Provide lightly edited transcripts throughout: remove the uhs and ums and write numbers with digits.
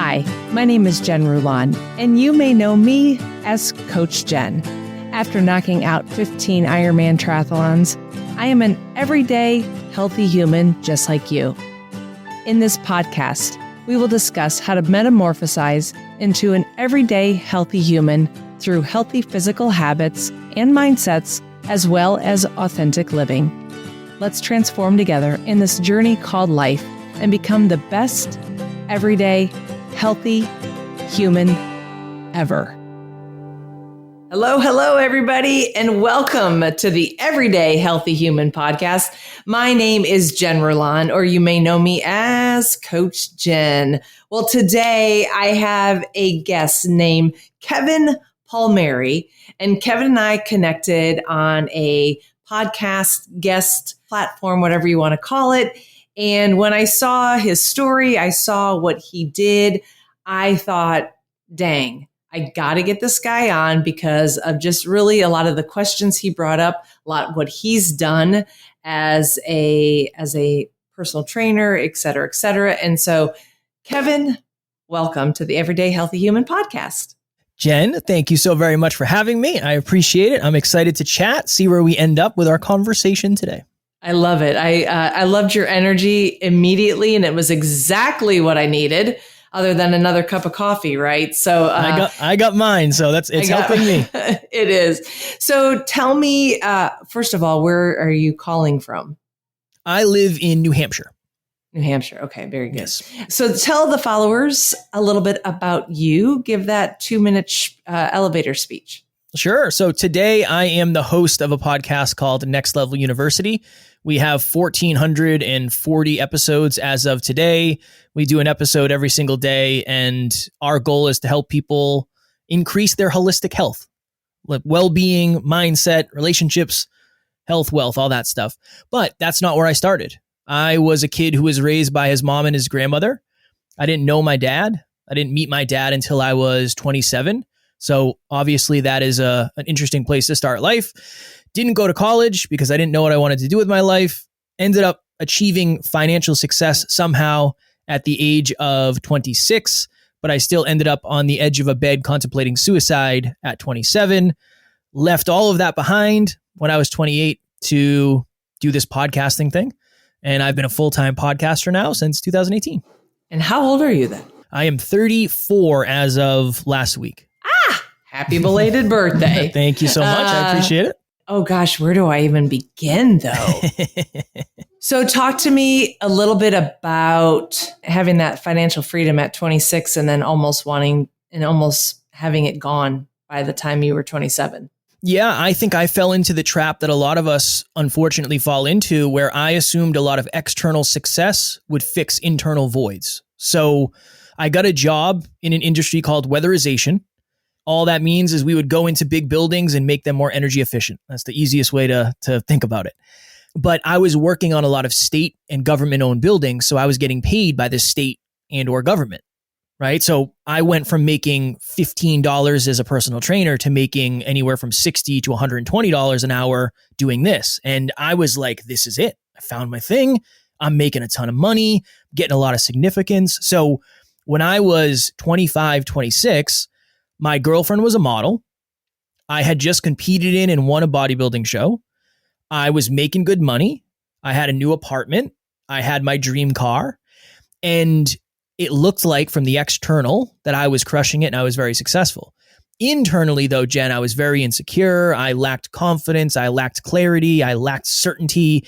Hi, my name is Jen Rulon, and you may know me as Coach Jen. After knocking out 15 Ironman triathlons, I am an everyday, healthy human just like you. In this podcast, we will discuss how to metamorphosize into an everyday, healthy human through healthy physical habits and mindsets, as well as authentic living. Let's transform together in this journey called life and become the best, everyday, healthy human ever. Hello, everybody, and welcome to the Everyday Healthy Human podcast. My name is Jen Rulon, or you may know me as Coach Jen. Well, today I have a guest named Kevin Palmieri, and Kevin and I connected on a podcast guest platform, whatever you want to call it. And when I saw his story, I saw what he did, I thought, dang, I got to get this guy on because of just really a lot of the questions he brought up, a lot of what he's done as a personal trainer, et cetera, et cetera. And so, Kevin, welcome to the Everyday Healthy Human podcast. Jen, thank you so very much for having me. I appreciate it. I'm excited to chat, see where we end up with our conversation today. I love it. I loved your energy immediately, and it was exactly what I needed, other than another cup of coffee, right? So I got mine, so it's helping me. It is. So tell me, first of all, where are you calling from? I live in New Hampshire. New Hampshire. Okay, very good. Yes. So tell the followers a little bit about you. Give that 2-minute elevator speech. Sure. So today I am the host of a podcast called Next Level University. We have 1,440 episodes as of today. We do an episode every single day, and our goal is to help people increase their holistic health, like well-being, mindset, relationships, health, wealth, all that stuff. But that's not where I started. I was a kid who was raised by his mom and his grandmother. I didn't know my dad. I didn't meet my dad until I was 27. So obviously that is an interesting place to start life. Didn't go to college because I didn't know what I wanted to do with my life. Ended up achieving financial success somehow at the age of 26, but I still ended up on the edge of a bed contemplating suicide at 27. Left all of that behind when I was 28 to do this podcasting thing. And I've been a full-time podcaster now since 2018. And how old are you then? I am 34 as of last week. Happy belated birthday. Thank you so much. I appreciate it. Oh gosh, where do I even begin though? So talk to me a little bit about having that financial freedom at 26 and then almost having it gone by the time you were 27. Yeah, I think I fell into the trap that a lot of us unfortunately fall into, where I assumed a lot of external success would fix internal voids. So I got a job in an industry called weatherization. All that means is we would go into big buildings and make them more energy efficient. That's the easiest way to think about it. But I was working on a lot of state and government-owned buildings, so I was getting paid by the state and or government, right? So I went from making $15 as a personal trainer to making anywhere from $60 to $120 an hour doing this. And I was like, this is it. I found my thing. I'm making a ton of money, getting a lot of significance. So when I was 25, 26, my girlfriend was a model. I had just competed in and won a bodybuilding show. I was making good money. I had a new apartment. I had my dream car. And it looked like from the external that I was crushing it and I was very successful. Internally, though, Jen, I was very insecure. I lacked confidence. I lacked clarity. I lacked certainty.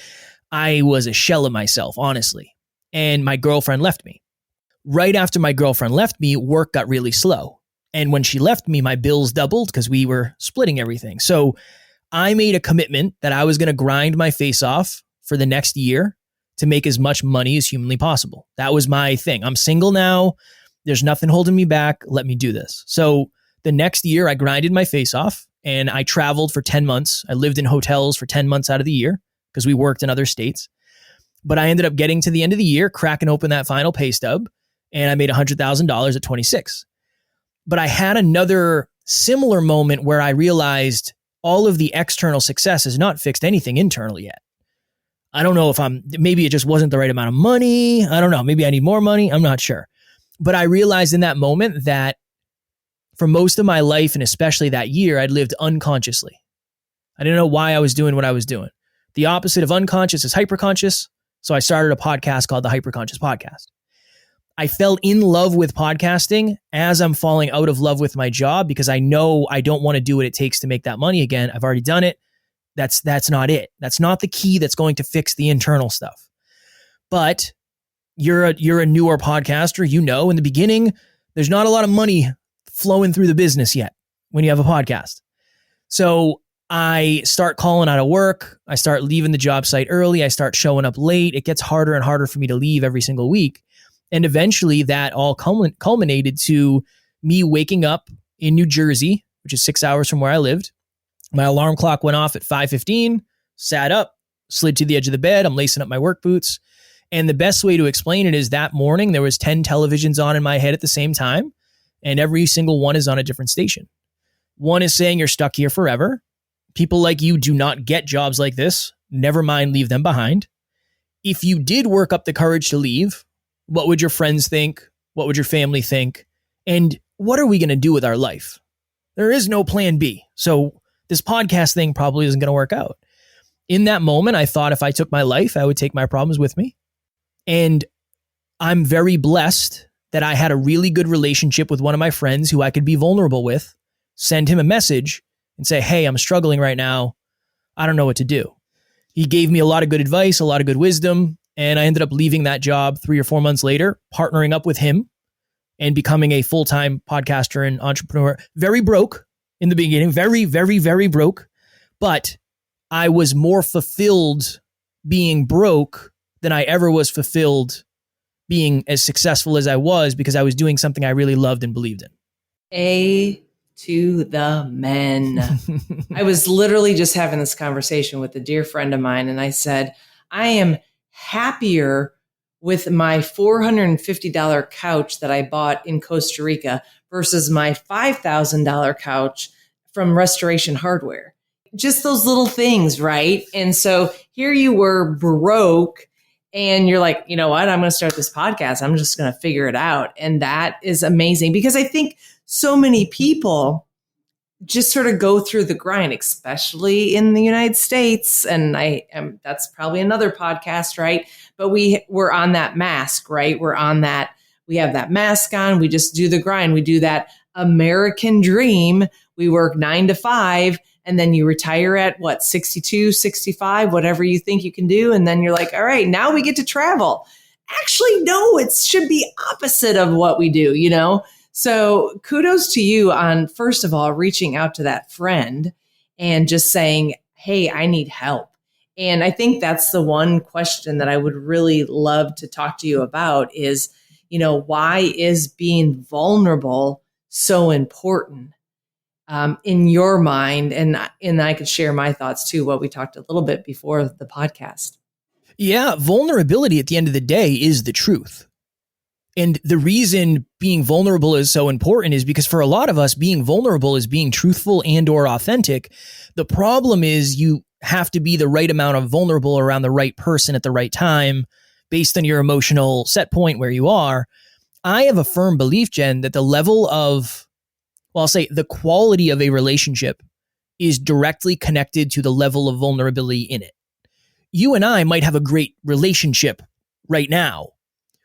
I was a shell of myself, honestly. And my girlfriend left me. Right after my girlfriend left me, work got really slow. And when she left me, my bills doubled because we were splitting everything. So I made a commitment that I was going to grind my face off for the next year to make as much money as humanly possible. That was my thing. I'm single now. There's nothing holding me back. Let me do this. So the next year I grinded my face off and I traveled for 10 months. I lived in hotels for 10 months out of the year because we worked in other states. But I ended up getting to the end of the year, cracking open that final pay stub, and I made $100,000 at 26. But I had another similar moment where I realized all of the external success has not fixed anything internally yet. I don't know if maybe it just wasn't the right amount of money. I don't know. Maybe I need more money. I'm not sure. But I realized in that moment that for most of my life, and especially that year, I'd lived unconsciously. I didn't know why I was doing what I was doing. The opposite of unconscious is hyperconscious. So I started a podcast called the Hyperconscious Podcast. I fell in love with podcasting as I'm falling out of love with my job because I know I don't want to do what it takes to make that money again. I've already done it. That's not it. That's not the key that's going to fix the internal stuff. But you're a newer podcaster, in the beginning, there's not a lot of money flowing through the business yet when you have a podcast. So I start calling out of work. I start leaving the job site early. I start showing up late. It gets harder and harder for me to leave every single week. And eventually that all culminated to me waking up in New Jersey, which is 6 hours from where I lived. My alarm clock went off at 5:15, sat up, slid to the edge of the bed. I'm lacing up my work boots. And the best way to explain it is that morning there was 10 televisions on in my head at the same time. And every single one is on a different station. One is saying you're stuck here forever. People like you do not get jobs like this. Never mind, leave them behind. If you did work up the courage to leave, what would your friends think? What would your family think? And what are we going to do with our life? There is no plan B. So this podcast thing probably isn't going to work out. In that moment, I thought if I took my life, I would take my problems with me. And I'm very blessed that I had a really good relationship with one of my friends who I could be vulnerable with, send him a message and say, hey, I'm struggling right now. I don't know what to do. He gave me a lot of good advice, a lot of good wisdom. And I ended up leaving that job 3 or 4 months later, partnering up with him and becoming a full-time podcaster and entrepreneur. Very broke in the beginning, very, very, very broke. But I was more fulfilled being broke than I ever was fulfilled being as successful as I was because I was doing something I really loved and believed in. A to the men. I was literally just having this conversation with a dear friend of mine, and I said, I am happier with my $450 couch that I bought in Costa Rica versus my $5,000 couch from Restoration Hardware. Just those little things, right? And so here you were broke, and you're like, you know what? I'm going to start this podcast. I'm just going to figure it out. And that is amazing because I think so many people just sort of go through the grind, especially in the United States. And that's probably another podcast, right? But we're on that mask, right? We have that mask on. We just do the grind. We do that American dream. We work 9 to 5. And then you retire at 62, 65, whatever you think you can do. And then you're like, all right, now we get to travel. Actually, no, it should be opposite of what we do, So kudos to you on, first of all, reaching out to that friend and just saying, hey, I need help. And I think that's the one question that I would really love to talk to you about is, why is being vulnerable so important? In your mind, and I could share my thoughts too, what we talked a little bit before the podcast. Yeah, vulnerability at the end of the day is the truth. And the reason being vulnerable is so important is because for a lot of us, being vulnerable is being truthful and or authentic. The problem is you have to be the right amount of vulnerable around the right person at the right time based on your emotional set point where you are. I have a firm belief, Jen, that the level of I'll say the quality of a relationship is directly connected to the level of vulnerability in it. You and I might have a great relationship right now,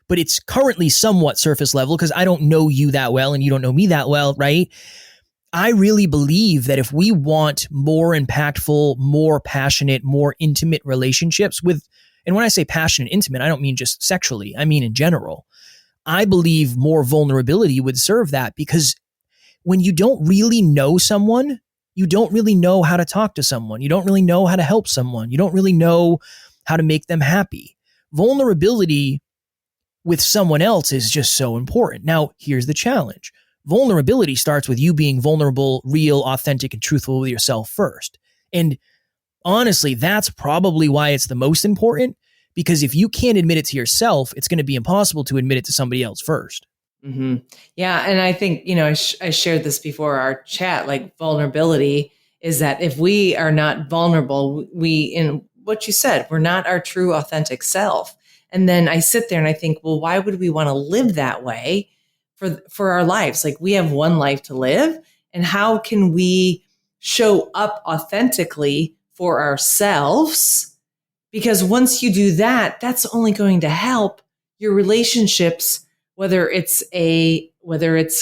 but it's currently somewhat surface level because I don't know you that well and you don't know me that well, right? I really believe that if we want more impactful, more passionate, more intimate relationships and when I say passionate, intimate, I don't mean just sexually, I mean in general. I believe more vulnerability would serve that because when you don't really know someone, you don't really know how to talk to someone. You don't really know how to help someone. You don't really know how to make them happy. Vulnerability with someone else is just so important. Now, here's the challenge. Vulnerability starts with you being vulnerable, real, authentic, and truthful with yourself first. And honestly, that's probably why it's the most important, because if you can't admit it to yourself, it's going to be impossible to admit it to somebody else first. Mm-hmm. Yeah. And I think, I shared this before our chat, like vulnerability is that if we are not vulnerable, in what you said, we're not our true authentic self. And then I sit there and I think, well, why would we want to live that way? for our lives. Like, we have one life to live, and how can we show up authentically for ourselves? Because once you do that, that's only going to help your relationships, whether it's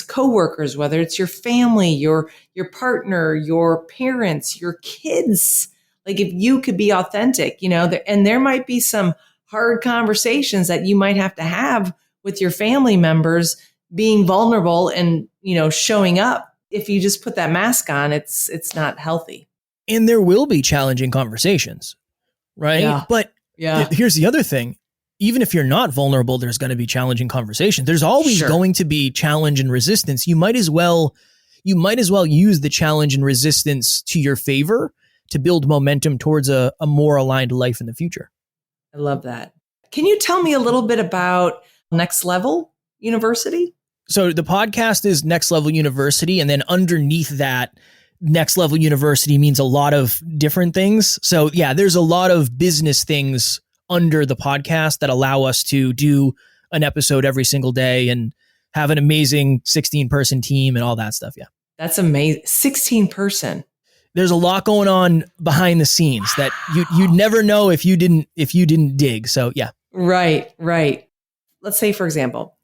coworkers, whether it's your family, your partner, your parents, your kids. Like, if you could be authentic, and there might be some hard conversations that you might have to have with your family members, being vulnerable and, showing up. If you just put that mask on, it's not healthy. And there will be challenging conversations, right? Yeah. But Yeah. Here's the other thing. Even if you're not vulnerable, there's going to be challenging conversations. There's always going to be challenge and resistance. You might as well use the challenge and resistance to your favor to build momentum towards a more aligned life in the future. I love that. Can you tell me a little bit about Next Level University? So the podcast is Next Level University, and then underneath that, Next Level University means a lot of different things. So yeah, there's a lot of business things under the podcast that allow us to do an episode every single day and have an amazing 16-person team and all that stuff. Yeah. That's amazing. 16-person. There's a lot going on behind the scenes that you'd never know if you didn't dig. So yeah. Right. Let's say, for example,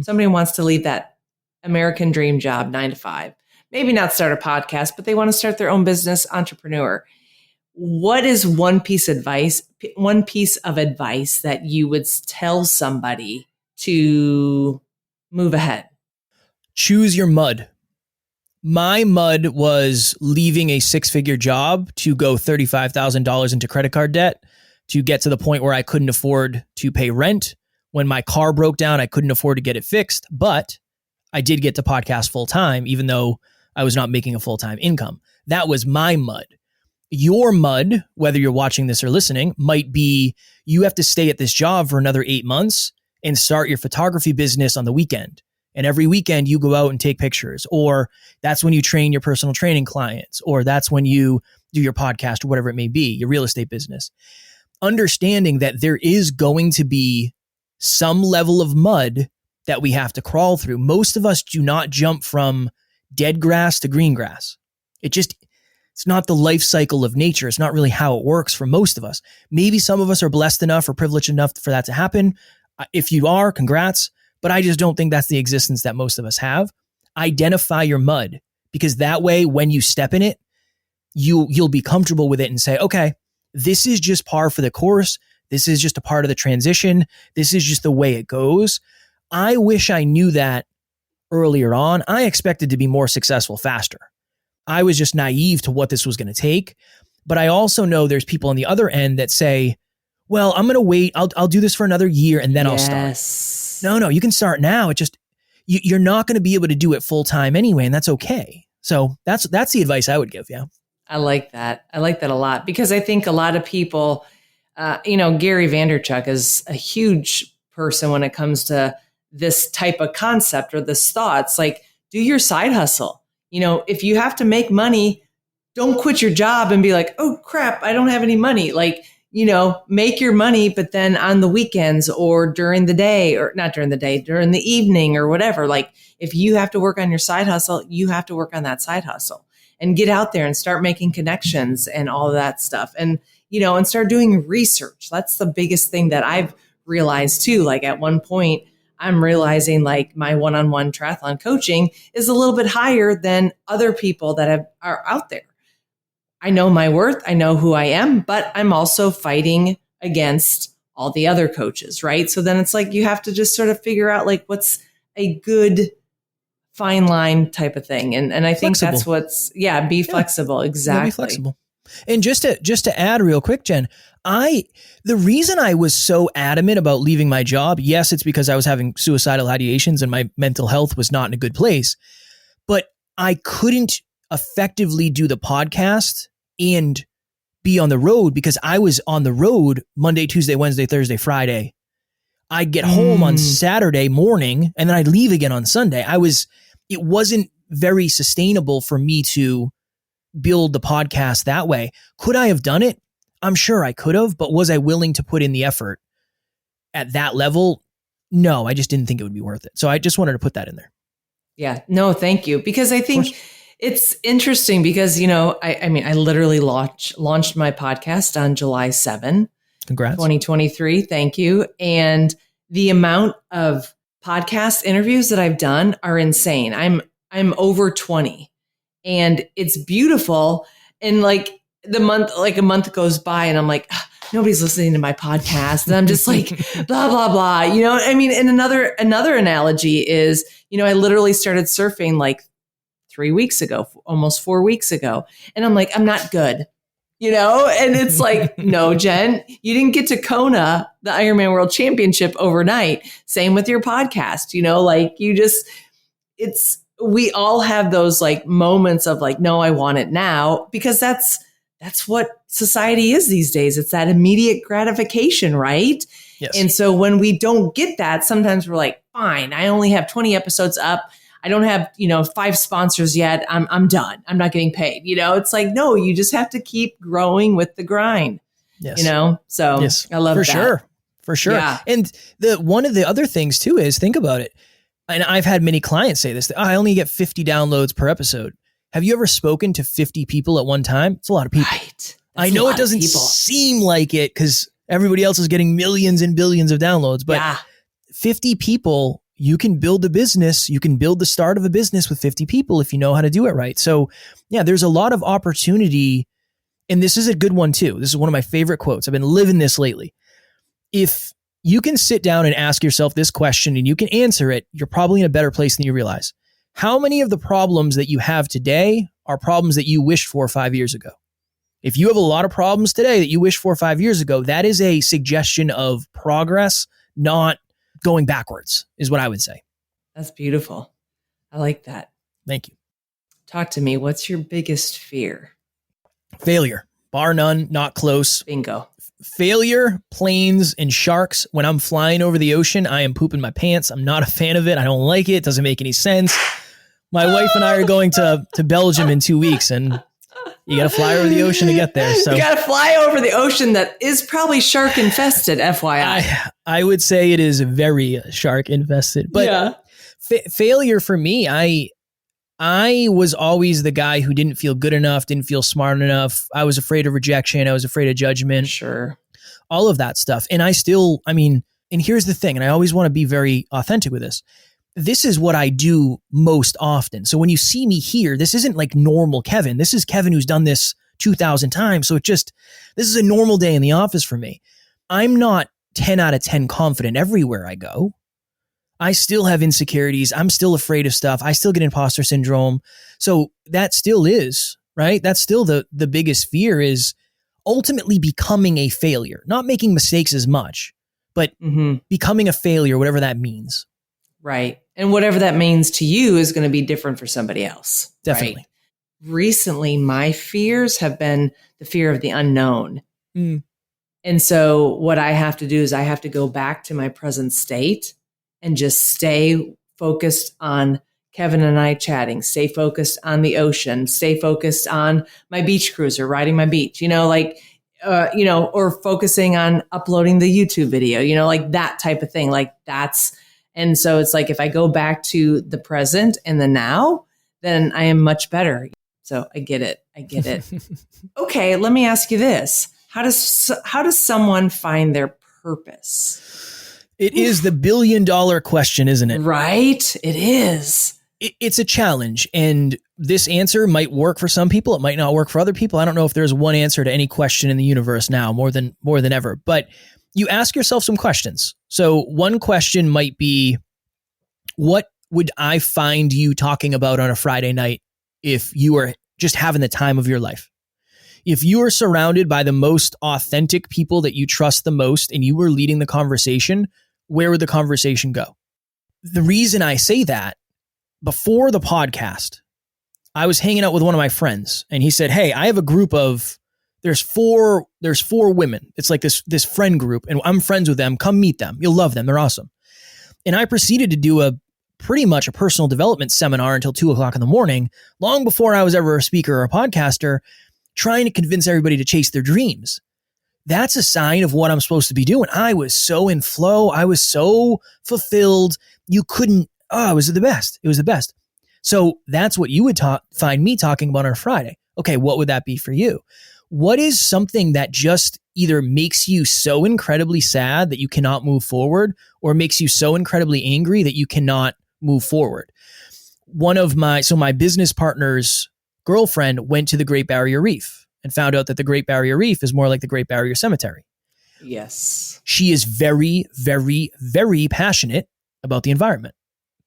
somebody wants to leave that American dream job, 9 to 5, maybe not start a podcast, but they want to start their own business, entrepreneur. What is one piece of advice that you would tell somebody to move ahead? Choose your mud. My mud was leaving a 6-figure job to go $35,000 into credit card debt to get to the point where I couldn't afford to pay rent. When my car broke down, I couldn't afford to get it fixed, but I did get to podcast full time, even though I was not making a full-time income. That was my mud. Your mud, whether you're watching this or listening, might be you have to stay at this job for another 8 months and start your photography business on the weekend. And every weekend you go out and take pictures, or that's when you train your personal training clients, or that's when you do your podcast or whatever it may be, your real estate business. Understanding that there is going to be some level of mud that we have to crawl through. Most of us do not jump from dead grass to green grass. It's not the life cycle of nature. It's not really how it works for most of us. Maybe some of us are blessed enough or privileged enough for that to happen. If you are, congrats. But I just don't think that's the existence that most of us have. Identify your mud, because that way, when you step in it, you'll be comfortable with it and say, okay, this is just par for the course. This is just a part of the transition. This is just the way it goes. I wish I knew that earlier on. I expected to be more successful faster. I was just naive to what this was going to take. But I also know there's people on the other end that say, well, I'm going to wait. I'll do this for another year and then I'll start. No, you can start now. It just, you're not going to be able to do it full time anyway. And that's okay. So that's the advice I would give. Yeah. I like that. I like that a lot, because I think a lot of people, Gary Vaynerchuk is a huge person when it comes to this type of concept or this thoughts, like, do your side hustle. If you have to make money, don't quit your job and be like, oh crap, I don't have any money. Like, make your money, but then on the weekends or during the day, or not during the day, during the evening or whatever. Like, if you have to work on your side hustle, you have to work on that side hustle and get out there and start making connections and all of that stuff. And, and start doing research. That's the biggest thing that I've realized too. Like, at one point, I'm realizing like my one-on-one triathlon coaching is a little bit higher than other people that are out there. I know my worth. I know who I am, but I'm also fighting against all the other coaches, right? So then it's like you have to just sort of figure out like what's a good fine line type of thing. And I think that's be flexible. Exactly. Be flexible. And just to add real quick, Jen, the reason I was so adamant about leaving my job, yes, it's because I was having suicidal ideations and my mental health was not in a good place, but I couldn't effectively do the podcast and be on the road because I was on the road Monday, Tuesday, Wednesday, Thursday, Friday. I'd get home on Saturday morning and then I'd leave again on Sunday. It wasn't very sustainable for me to build the podcast that way. Could I have done it? I'm sure I could have, but was I willing to put in the effort at that level? No, I just didn't think it would be worth it. So I just wanted to put that in there. Yeah, no, thank you. Because I think it's interesting because, I literally launched my podcast on July 7, Congrats. 2023. Thank you. And the amount of podcast interviews that I've done are insane. I'm over 20 and it's beautiful. And like a month goes by and I'm like, nobody's listening to my podcast. And I'm just like, blah, blah, blah. And another analogy is, I literally started surfing like 3 weeks ago, almost 4 weeks ago. And I'm like, I'm not good, and it's like, no, Jen, you didn't get to Kona, the Ironman World Championship overnight. Same with your podcast, we all have those like moments of like, no, I want it now, because that's what society is these days. It's that immediate gratification, right? Yes. And so when we don't get that, sometimes we're like, fine, I only have 20 episodes up. I don't have, 5 sponsors yet. I'm done. I'm not getting paid. It's like, no, you just have to keep growing with the grind. Yes. So yes. I love that. For sure. Yeah. And one of the other things too is, think about it. And I've had many clients say this, I only get 50 downloads per episode. Have you ever spoken to 50 people at one time? It's a lot of people. Right. I know it doesn't seem like it because everybody else is getting millions and billions of downloads, but 50 people, you can build a business. You can build the start of a business with 50 people if you know how to do it right. So yeah, there's a lot of opportunity. And this is a good one too. This is one of my favorite quotes. I've been living this lately. If you can sit down and ask yourself this question and you can answer it, you're probably in a better place than you realize. How many of the problems that you have today are problems that you wished for 5 years ago? If you have a lot of problems today that you wished for 5 years ago, that is a suggestion of progress, not going backwards, is what I would say. That's beautiful. I like that. Thank you. Talk to me. What's your biggest fear? Failure. Bar none, not close. Bingo. Failure, planes, and sharks. When I'm flying over the ocean, I am pooping my pants. I'm not a fan of it. I don't like it. It doesn't make any sense. My wife and I are going to Belgium in 2 weeks, and you got to fly over the ocean to get there. So you got to fly over the ocean that is probably shark infested, FYI. I would say it is very shark infested. But failure for me, I was always the guy who didn't feel good enough, didn't feel smart enough. I was afraid of rejection. I was afraid of judgment. Sure. All of that stuff. And and here's the thing, and I always want to be very authentic with this. This is what I do most often. So when you see me here, this isn't like normal Kevin. This is Kevin who's done this 2,000 times. So this is a normal day in the office for me. I'm not 10 out of 10 confident everywhere I go. I still have insecurities. I'm still afraid of stuff. I still get imposter syndrome. So that still is, right? That's still the biggest fear, is ultimately becoming a failure, not making mistakes as much, but becoming a failure, whatever that means. Right. And whatever that means to you is going to be different for somebody else. Definitely. Right? Recently, my fears have been the fear of the unknown. And so what I have to do is I have to go back to my present state and just stay focused on Kevin and I chatting, stay focused on the ocean, stay focused on my beach cruiser, riding my beach, or focusing on uploading the YouTube video, like that type of thing. And so it's like, if I go back to the present and the now, then I am much better. So I get it. Okay. Let me ask you this. How does someone find their purpose? It is the $1 billion question, isn't it? Right. It is. It's a challenge, and this answer might work for some people. It might not work for other people. I don't know if there's one answer to any question in the universe now more than ever, but you ask yourself some questions. So one question might be, what would I find you talking about on a Friday night if you were just having the time of your life? If you are surrounded by the most authentic people that you trust the most and you were leading the conversation, where would the conversation go? The reason I say that, before the podcast, I was hanging out with one of my friends and he said, hey, I have a group of, there's four women. It's like this friend group, and I'm friends with them. Come meet them. You'll love them. They're awesome. And I proceeded to do pretty much a personal development seminar until 2:00 in the morning, long before I was ever a speaker or a podcaster, trying to convince everybody to chase their dreams. that's a sign of what I'm supposed to be doing. I was so in flow. I was so fulfilled. You couldn't, it was the best. It was the best. So that's what you would find me talking about on Friday. Okay, what would that be for you? What is something that just either makes you so incredibly sad that you cannot move forward, or makes you so incredibly angry that you cannot move forward? My business partner's girlfriend went to the Great Barrier Reef and found out that the Great Barrier Reef is more like the Great Barrier Cemetery. Yes. She is very, very, very passionate about the environment.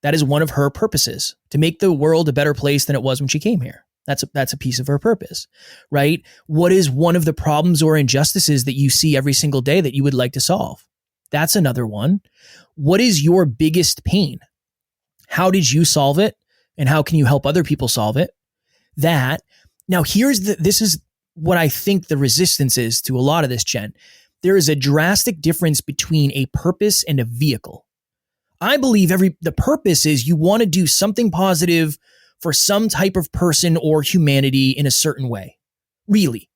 That is one of her purposes, to make the world a better place than it was when she came here. That's a piece of her purpose, right? What is one of the problems or injustices that you see every single day that you would like to solve? That's another one. What is your biggest pain? How did you solve it? And how can you help other people solve it? That. Now, this is what I think the resistance is to a lot of this, Jen. There is a drastic difference between a purpose and a vehicle. I believe the purpose is you want to do something positive for some type of person or humanity in a certain way. Really,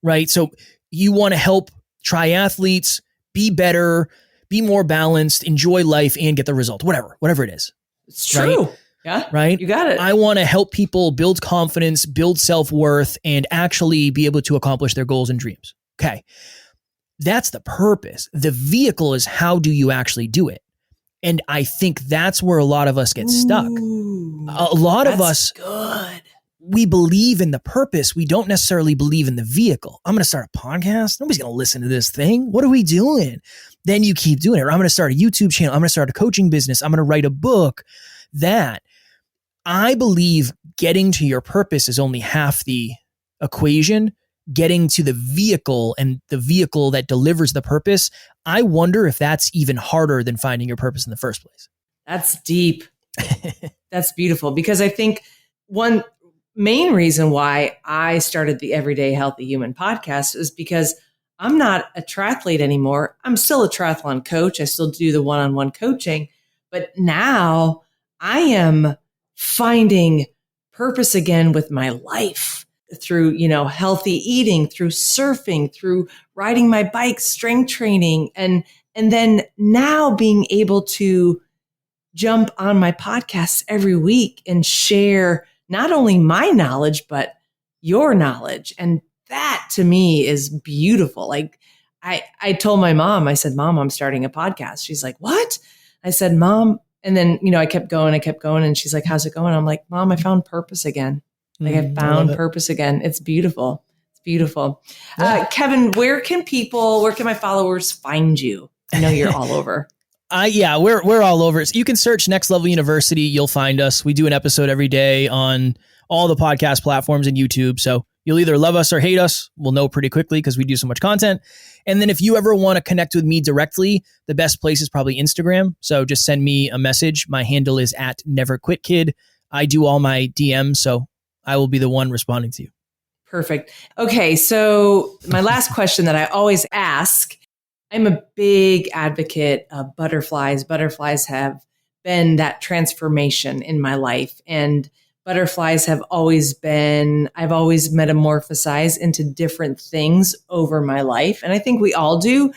right? So you want to help triathletes be better, be more balanced, enjoy life, and get the result, whatever it is. It's true. Right? Yeah. Right? You got it. I want to help people build confidence, build self-worth, and actually be able to accomplish their goals and dreams. Okay. That's the purpose. The vehicle is, how do you actually do it? And I think that's where a lot of us get stuck. A lot of us, good. We believe in the purpose. We don't necessarily believe in the vehicle. I'm going to start a podcast. Nobody's going to listen to this thing. What are we doing? Then you keep doing it. Or I'm going to start a YouTube channel. I'm going to start a coaching business. I'm going to write a book. That, I believe, getting to your purpose is only half the equation. Getting to the vehicle, and the vehicle that delivers the purpose, I wonder if that's even harder than finding your purpose in the first place. That's deep. That's beautiful, because I think one main reason why I started the Everyday Healthy Human podcast is because I'm not a triathlete anymore. I'm still a triathlon coach. I still do the one-on-one coaching, but now I am finding purpose again with my life. Through, healthy eating, through surfing, through riding my bike, strength training, and then now being able to jump on my podcasts every week and share not only my knowledge, but your knowledge. And that to me is beautiful. Like I told my mom, I said, Mom, I'm starting a podcast. She's like, what? I said, Mom. And then, I kept going. And she's like, how's it going? I'm like, Mom, I found purpose again. Like I found purpose again. It's beautiful. It's beautiful. Yeah. Kevin, where can my followers find you? I know you're all over. We're all over. So you can search Next Level University. You'll find us. We do an episode every day on all the podcast platforms and YouTube. So you'll either love us or hate us. We'll know pretty quickly because we do so much content. And then if you ever want to connect with me directly, the best place is probably Instagram. So just send me a message. My handle is @NeverQuitKid. I do all my DMs, so I will be the one responding to you. Perfect. Okay. So my last question that I always ask, I'm a big advocate of butterflies. Butterflies have been that transformation in my life, and butterflies have always been, I've always metamorphosized into different things over my life. And I think we all do,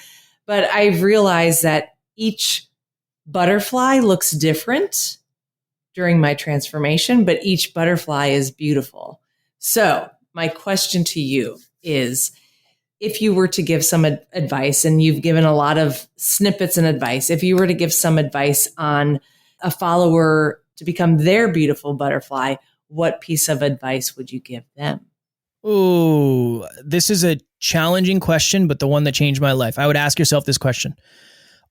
but I've realized that each butterfly looks different during my transformation, but each butterfly is beautiful. So my question to you is, if you were to give some advice, and you've given a lot of snippets and advice, if you were to give some advice on a follower to become their beautiful butterfly, what piece of advice would you give them? Oh, this is a challenging question, but the one that changed my life. I would ask yourself this question.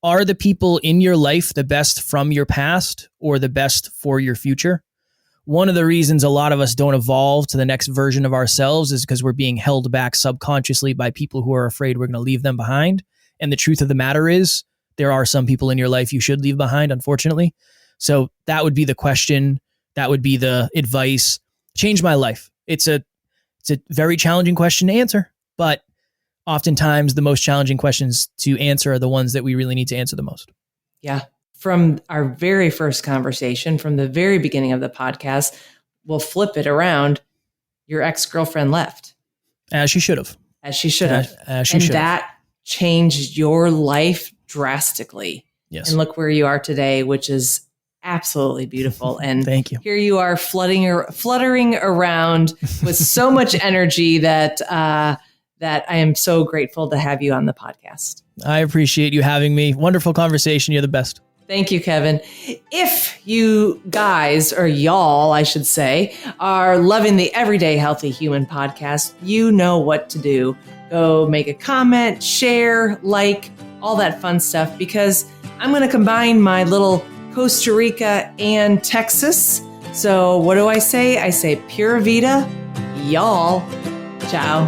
Are the people in your life the best from your past or the best for your future? One of the reasons a lot of us don't evolve to the next version of ourselves is because we're being held back subconsciously by people who are afraid we're going to leave them behind. And the truth of the matter is, there are some people in your life you should leave behind, unfortunately. So that would be the question. That would be the advice. Change my life. It's a very challenging question to answer, but oftentimes the most challenging questions to answer are the ones that we really need to answer the most. Yeah. From our very first conversation, from the very beginning of the podcast, we'll flip it around. Your ex-girlfriend left. As she should have. as she should have. As she and should have. that changed your life drastically. Yes. And look where you are today, which is absolutely beautiful. And thank you. Here you are fluttering around with so much energy that I am so grateful to have you on the podcast. I appreciate you having me. Wonderful conversation. You're the best. Thank you, Kevin. If you guys, or y'all, I should say, are loving the Everyday Healthy Human podcast, you know what to do. Go make a comment, share, like, all that fun stuff, because I'm going to combine my little Costa Rica and Texas. So what do I say? I say Pura Vida, y'all. Ciao.